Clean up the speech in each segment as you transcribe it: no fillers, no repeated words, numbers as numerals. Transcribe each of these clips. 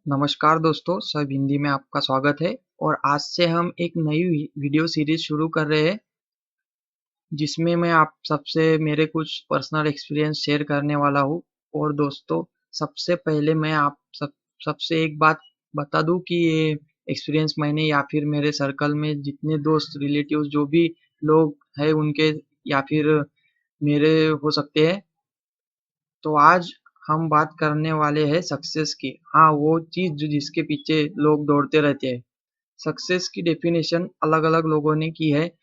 नमस्कार दोस्तों, सब हिंदी में आपका स्वागत है। और आज से हम एक नई वीडियो सीरीज शुरू कर रहे हैं, जिसमें मैं आप सबसे मेरे कुछ पर्सनल एक्सपीरियंस शेयर करने वाला हूँ। और दोस्तों, सबसे पहले मैं आप सबसे एक बात बता दूँ कि ये एक्सपीरियंस मैंने या फिर मेरे सर्कल में जितने दोस्त रिलेटिव्स जो भी लोग हैं उनके या फिर मेरे हो सकते हैं। तो आज हम बात करने वाले हैं सक्सेस की। हाँ, वो चीज़ जो जिसके पीछे लोग दौड़ते रहते हैं। सक्सेस की डेफिनेशन अलग-अलग लोगों ने की है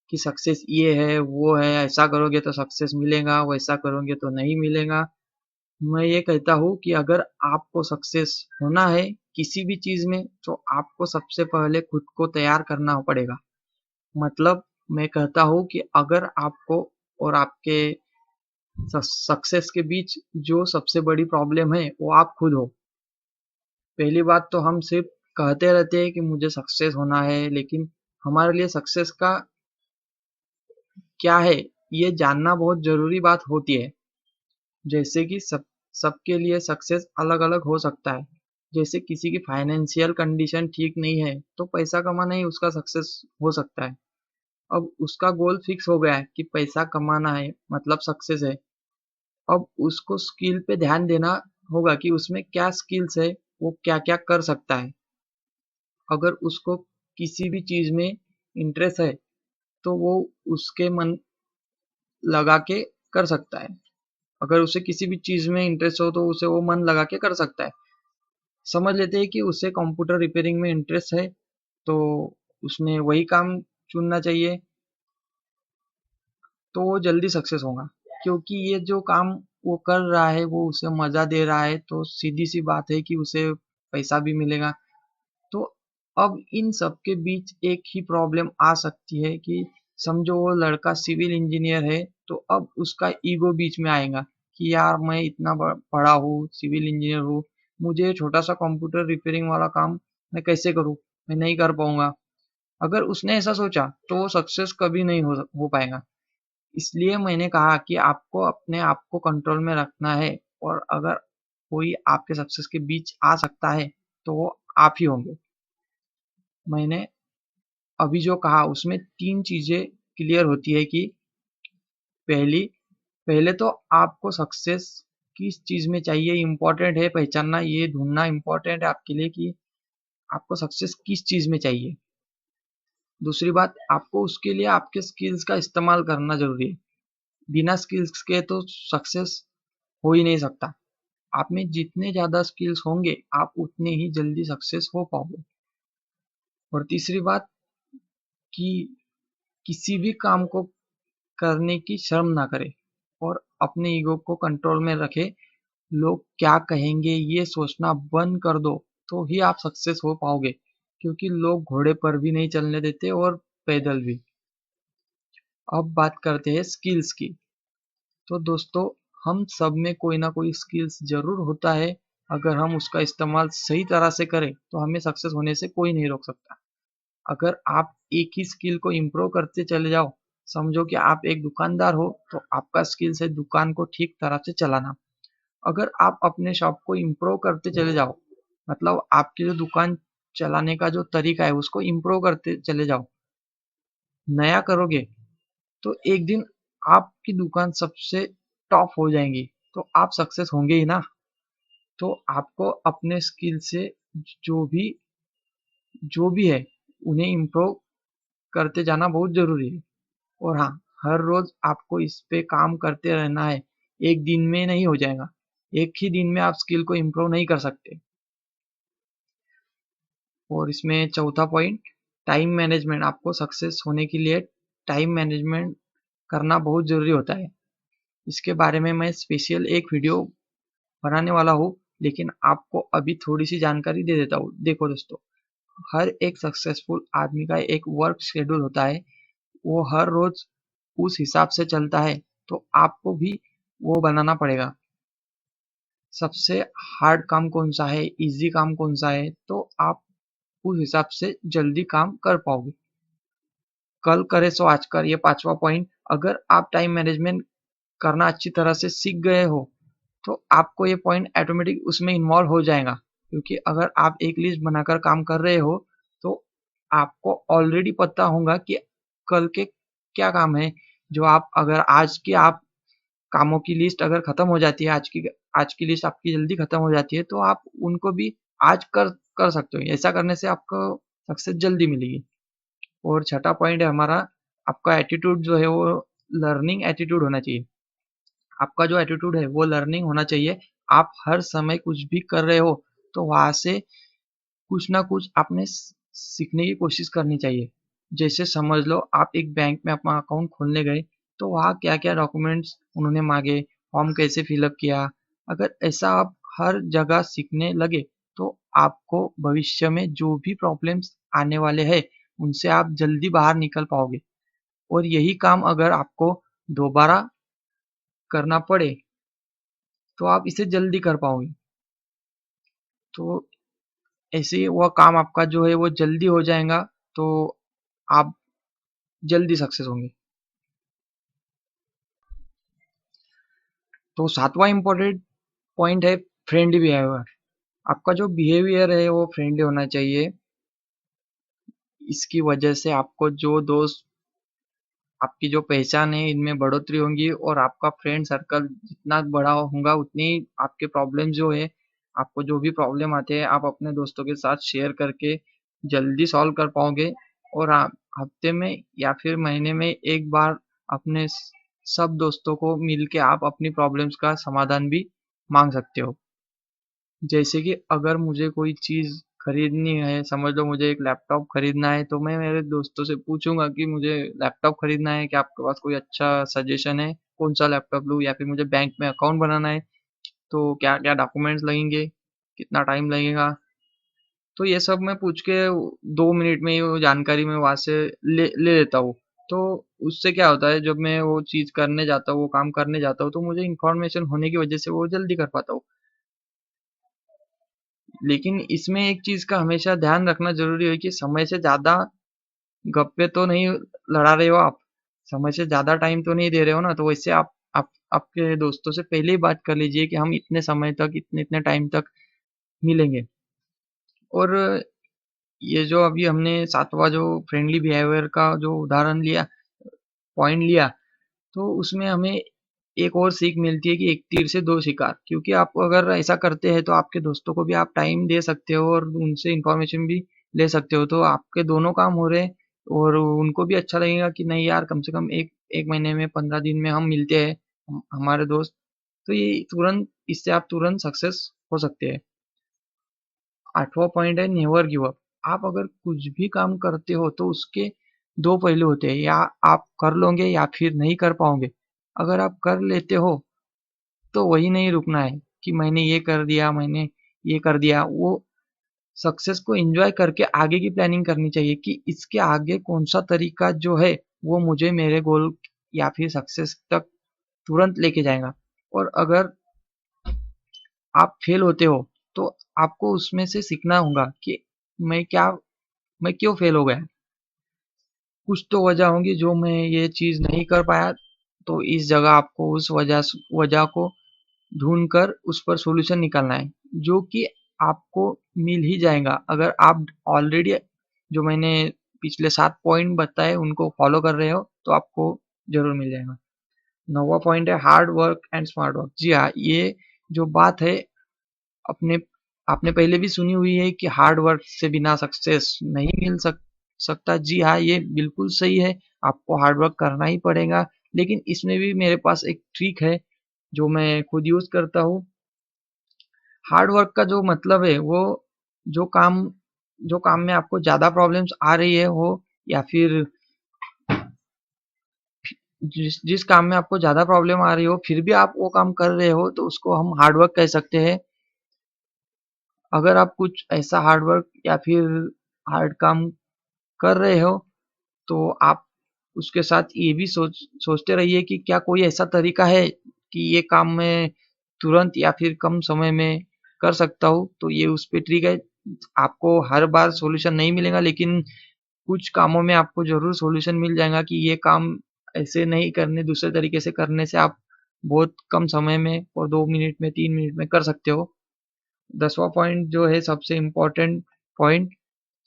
कि सक्सेस ये है, वो है, ऐसा करोगे तो सक्सेस मिलेगा, वैसा करोगे तो नहीं मिलेगा। मैं ये कहता हूँ कि अगर आपको सक्सेस होना है किसी भी चीज़ में, तो आपको सबसे पहले खुद को तैयार करना पड़ेगा। मतलब मैं कहता हूँ कि अगर आपको और आपके सक्सेस के बीच जो सबसे बड़ी प्रॉब्लम है, वो आप खुद हो। पहली बात तो हम सिर्फ कहते रहते हैं कि मुझे सक्सेस होना है, लेकिन हमारे लिए सक्सेस का क्या है, ये जानना बहुत ज़रूरी बात होती है। जैसे कि सबके लिए सक्सेस अलग-अलग हो सकता है। जैसे किसी की फाइनेंशियल कंडीशन ठीक नहीं है, तो पैसा कमाना ही उसका सक्सेस हो सकता है। अब उसका गोल फिक्स हो गया है कि पैसा कमाना है, मतलब सक्सेस है। अब उसको स्किल पे ध्यान देना होगा कि उसमें क्या स्किल्स है, वो क्या-क्या कर सकता है। अगर उसको किसी भी चीज़ में इंटरेस्ट है, तो वो उसके मन लगा के कर सकता है। अगर उसे किसी भी चीज़ में इंटरेस्ट हो, तो उसे वो मन लगा के कर सकता है। समझ लेते हैं कि उसे कंप्यूटर रिपेयरिंग में इंटरेस्ट है, तो उसने वही काम चुनना चाहिए, तो वो जल्दी सक्सेस होगा। क्योंकि ये जो काम वो कर रहा है, वो उसे मज़ा दे रहा है, तो सीधी-सी बात है कि उसे पैसा भी मिलेगा। तो अब इन सब के बीच एक ही प्रॉब्लम आ सकती है कि समझो वो लड़का सिविल इंजीनियर है, तो अब उसका ईगो बीच में आएगा कि यार मैं इतना पढ़ा हूँ, सिविल इंजीनियर हूँ, मुझे छोटा सा कंप्यूटर रिपेयरिंग वाला काम मैं कैसे करूँ, मैं नहीं कर पाऊंगा। अगर उसने ऐसा सोचा तो वो सक्सेस कभी नहीं हो पाएगा। इसलिए मैंने कहा कि आपको अपने आप को कंट्रोल में रखना है। और अगर कोई आपके सक्सेस के बीच आ सकता है, तो वो आप ही होंगे। मैंने अभी जो कहा उसमें 3 चीज़ें क्लियर होती है कि पहली पहले तो आपको सक्सेस किस चीज़ में चाहिए इम्पोर्टेंट है पहचानना, ये ढूँढना इम्पोर्टेंट है आपके लिए कि आपको सक्सेस किस चीज़ में चाहिए। दूसरी बात, आपको उसके लिए आपके स्किल्स का इस्तेमाल करना ज़रूरी है। बिना स्किल्स के तो सक्सेस हो ही नहीं सकता। आप में जितने ज़्यादा स्किल्स होंगे, आप उतने ही जल्दी सक्सेस हो पाओगे। और तीसरी बात कि किसी भी काम को करने की शर्म ना करें और अपने ईगो को कंट्रोल में रखें। लोग क्या कहेंगे ये सोचना बंद कर दो, तो ही आप सक्सेस हो पाओगे। क्योंकि लोग घोड़े पर भी नहीं चलने देते और पैदल भी। अब बात करते हैं स्किल्स की। तो दोस्तों, हम सब में कोई ना कोई स्किल्स जरूर होता है। अगर हम उसका इस्तेमाल सही तरह से करें, तो हमें सक्सेस होने से कोई नहीं रोक सकता। अगर आप एक ही स्किल को इम्प्रूव करते चले जाओ, समझो कि आप एक दुकानदार हो, तो आपका स्किल्स है दुकान को ठीक तरह से चलाना। अगर आप अपने शॉप को इम्प्रूव करते चले जाओ, मतलब आपकी जो दुकान चलाने का जो तरीका है उसको इम्प्रूव करते चले जाओ, नया करोगे, तो एक दिन आपकी दुकान सबसे टॉप हो जाएंगी, तो आप सक्सेस होंगे ही ना। तो आपको अपने स्किल से जो भी जो भी है उन्हें इम्प्रूव करते जाना बहुत जरूरी है। और हाँ, हर रोज आपको इस पे काम करते रहना है। एक दिन में नहीं हो जाएगा। एक ही दिन में आप स्किल को इम्प्रूव नहीं कर सकते। और इसमें चौथा पॉइंट, टाइम मैनेजमेंट। आपको सक्सेस होने के लिए टाइम मैनेजमेंट करना बहुत जरूरी होता है। इसके बारे में मैं स्पेशल एक वीडियो बनाने वाला हूँ, लेकिन आपको अभी थोड़ी सी जानकारी दे देता हूँ। देखो दोस्तों, हर एक सक्सेसफुल आदमी का एक वर्क शेड्यूल होता है। वो हर रोज उस हिसाब से चलता है, तो आपको भी वो बनाना पड़ेगा। सबसे हार्ड काम कौन सा है, इजी काम कौन सा है, तो आप उस हिसाब से जल्दी काम कर पाओगे। कल करे सो आज कर, ये पांचवा पॉइंट। अगर आप टाइम मैनेजमेंट करना अच्छी तरह से सीख गए हो, तो आपको ये पॉइंट ऑटोमेटिक उसमें इन्वॉल्व हो जाएगा। क्योंकि अगर आप एक लिस्ट बनाकर काम कर रहे हो तो आपको ऑलरेडी पता होगा कि कल के क्या काम है। जो आप अगर आज के आप कामों की लिस्ट अगर खत्म हो जाती है, आज की लिस्ट आपकी जल्दी खत्म हो जाती है, तो आप उनको भी आज कर सकते हो। ऐसा करने से आपको सक्सेस जल्दी मिलेगी। और छठा पॉइंट है हमारा, आपका एटीट्यूड जो है वो लर्निंग एटीट्यूड होना चाहिए। आपका जो एटीट्यूड है वो लर्निंग होना चाहिए। आप हर समय कुछ भी कर रहे हो तो वहां से कुछ ना कुछ आपने सीखने की कोशिश करनी चाहिए। जैसे समझ लो आप एक बैंक में अपना अकाउंट खोलने गए, तो वहाँ क्या क्या डॉक्यूमेंट्स उन्होंने मांगे, फॉर्म कैसे फिलअप किया। अगर ऐसा आप हर जगह सीखने लगे तो आपको भविष्य में जो भी प्रॉब्लम्स आने वाले हैं उनसे आप जल्दी बाहर निकल पाओगे। और यही काम अगर आपको दोबारा करना पड़े तो आप इसे जल्दी कर पाओगे। तो ऐसे ही वह काम आपका जो है वो जल्दी हो जाएगा, तो आप जल्दी सक्सेस होंगे। तो सातवां इम्पोर्टेंट पॉइंट है फ्रेंडली बिहेवियर। आपका जो बिहेवियर है वो फ्रेंडली होना चाहिए। इसकी वजह से आपको जो दोस्त, आपकी जो पहचान है इनमें बढ़ोतरी होगी, और आपका फ्रेंड सर्कल जितना बड़ा होगा उतनी आपके प्रॉब्लम जो है, आपको जो भी प्रॉब्लम आते हैं आप अपने दोस्तों के साथ शेयर करके जल्दी सॉल्व कर पाओगे। और आप हफ्ते में या फिर महीने में एक बार अपने सब दोस्तों को मिल के आप अपनी प्रॉब्लम्स का समाधान भी मांग सकते हो। जैसे कि अगर मुझे कोई चीज़ खरीदनी है, समझ लो मुझे एक लैपटॉप खरीदना है, तो मैं मेरे दोस्तों से पूछूंगा कि मुझे लैपटॉप खरीदना है, क्या आपके पास कोई अच्छा सजेशन है, कौन सा लैपटॉप लूँ, या फिर मुझे बैंक में अकाउंट बनाना है तो क्या क्या डॉक्यूमेंट्स लगेंगे, कितना टाइम लगेगा। तो ये सब मैं पूछ के 2 मिनट में ही वो जानकारी मैं वहां से ले लेता हूँ। तो उससे क्या होता है, जब मैं वो चीज़ करने जाता हूँ, वो काम करने जाता हूँ, तो मुझे इन्फॉर्मेशन होने की वजह से वो जल्दी कर पाता हूँ। लेकिन इसमें एक चीज का हमेशा ध्यान रखना जरूरी है कि समय से ज्यादा गप्पे तो नहीं लड़ा रहे हो आप, समय से ज्यादा टाइम तो नहीं दे रहे हो ना। तो वैसे आप आपके दोस्तों से पहले ही बात कर लीजिए कि हम इतने समय तक, इतने इतने टाइम तक मिलेंगे। और ये जो अभी हमने सातवां जो फ्रेंडली बिहेवियर का जो उदाहरण लिया, पॉइंट लिया, तो उसमें हमें एक और सीख मिलती है कि एक तीर से दो शिकार। क्योंकि आप अगर ऐसा करते हैं तो आपके दोस्तों को भी आप टाइम दे सकते हो और उनसे इंफॉर्मेशन भी ले सकते हो, तो आपके दोनों काम हो रहे हैं। और उनको भी अच्छा लगेगा कि नहीं यार, कम से कम एक एक महीने में, 15 दिन में हम मिलते हैं, हमारे दोस्त। तो ये तुरंत, इससे आप तुरंत सक्सेस हो सकते हैं। आठवां पॉइंट है नेवर गिव अप। आप अगर कुछ भी काम करते हो तो उसके दो पहलू होते हैं, या आप कर लोगे या फिर नहीं कर पाओगे। अगर आप कर लेते हो तो वही नहीं रुकना है कि मैंने ये कर दिया, मैंने ये कर दिया। वो सक्सेस को एंजॉय करके आगे की प्लानिंग करनी चाहिए कि इसके आगे कौन सा तरीका जो है वो मुझे मेरे गोल या फिर सक्सेस तक तुरंत लेके जाएगा। और अगर आप फेल होते हो तो आपको उसमें से सीखना होगा कि मैं क्या मैं क्यों फेल हो गया। कुछ तो वजह होंगी जो मैं ये चीज नहीं कर पाया। तो इस जगह आपको उस वजह को ढूंढ कर उस पर सॉल्यूशन निकालना है, जो कि आपको मिल ही जाएगा अगर आप ऑलरेडी जो मैंने पिछले 7 पॉइंट बताए उनको फॉलो कर रहे हो, तो आपको जरूर मिल जाएगा। नौवां पॉइंट है hard work and smart work. जी हाँ, ये जो बात है, अपने आपने पहले भी सुनी हुई है कि हार्ड वर्क से बिना सक्सेस नहीं सकता। जी हाँ, ये बिल्कुल सही है। आपको हार्ड वर्क करना ही पड़ेगा। लेकिन इसमें भी मेरे पास एक ट्रिक है जो मैं खुद यूज करता हूँ। हार्ड वर्क का जो मतलब है वो, जो काम जो काम में आपको ज्यादा प्रॉब्लम्स आ रही है हो, या फिर जिस जिस काम में आपको ज्यादा प्रॉब्लम आ रही हो फिर भी आप वो काम कर रहे हो, तो उसको हम हार्ड वर्क कह सकते हैं। अगर आप कुछ ऐसा हार्ड वर्क या फिर हार्ड काम कर रहे हो तो आप उसके साथ ये भी सोचते रहिए कि क्या कोई ऐसा तरीका है कि ये काम मैं तुरंत या फिर कम समय में कर सकता हूँ। तो ये उस पे ट्रिक है। आपको हर बार सॉल्यूशन नहीं मिलेगा, लेकिन कुछ कामों में आपको जरूर सॉल्यूशन मिल जाएगा कि ये काम ऐसे नहीं करने, दूसरे तरीके से करने से आप बहुत कम समय में और 2 मिनट में, 3 मिनट में कर सकते हो। 10वां पॉइंट जो है सबसे important point,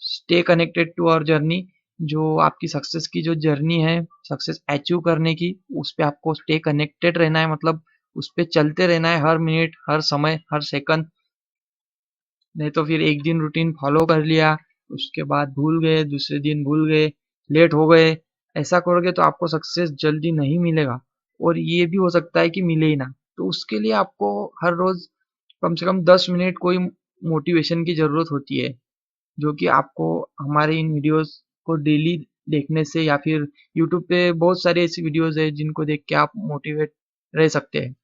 stay connected to our journey. जो आपकी सक्सेस की जो जर्नी है, सक्सेस अचीव करने की, उस पे आपको स्टे कनेक्टेड रहना है, मतलब उस पे चलते रहना है हर मिनट, हर समय, हर सेकंड। नहीं तो फिर एक दिन रूटीन फॉलो कर लिया, उसके बाद भूल गए, दूसरे दिन भूल गए, लेट हो गए, ऐसा करोगे तो आपको सक्सेस जल्दी नहीं मिलेगा, और ये भी हो सकता है कि मिले ही ना। तो उसके लिए आपको हर रोज कम से कम 10 मिनट कोई मोटिवेशन की जरूरत होती है, जो कि आपको हमारे इन वीडियोस को डेली देखने से, या फिर यूट्यूब पे बहुत सारी ऐसी वीडियोस है जिनको देख के आप मोटिवेट रह सकते हैं।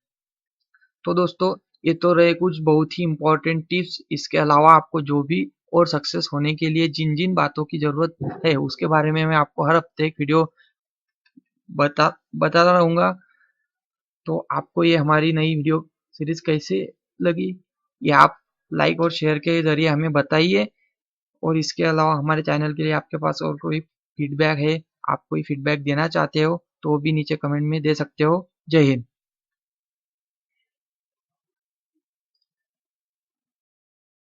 तो दोस्तों, ये तो रहे कुछ बहुत ही इम्पोर्टेंट टिप्स। इसके अलावा आपको जो भी और सक्सेस होने के लिए जिन जिन बातों की जरूरत है, उसके बारे में मैं आपको हर हफ्ते एक वीडियो बता बताता रहूंगा। तो आपको ये हमारी नई वीडियो सीरीज कैसे लगी, ये आप लाइक और शेयर के जरिए हमें बताइए। और इसके अलावा हमारे चैनल के लिए आपके पास और कोई फीडबैक है, आप कोई फीडबैक देना चाहते हो, तो वो भी नीचे कमेंट में दे सकते हो। जय हिंद।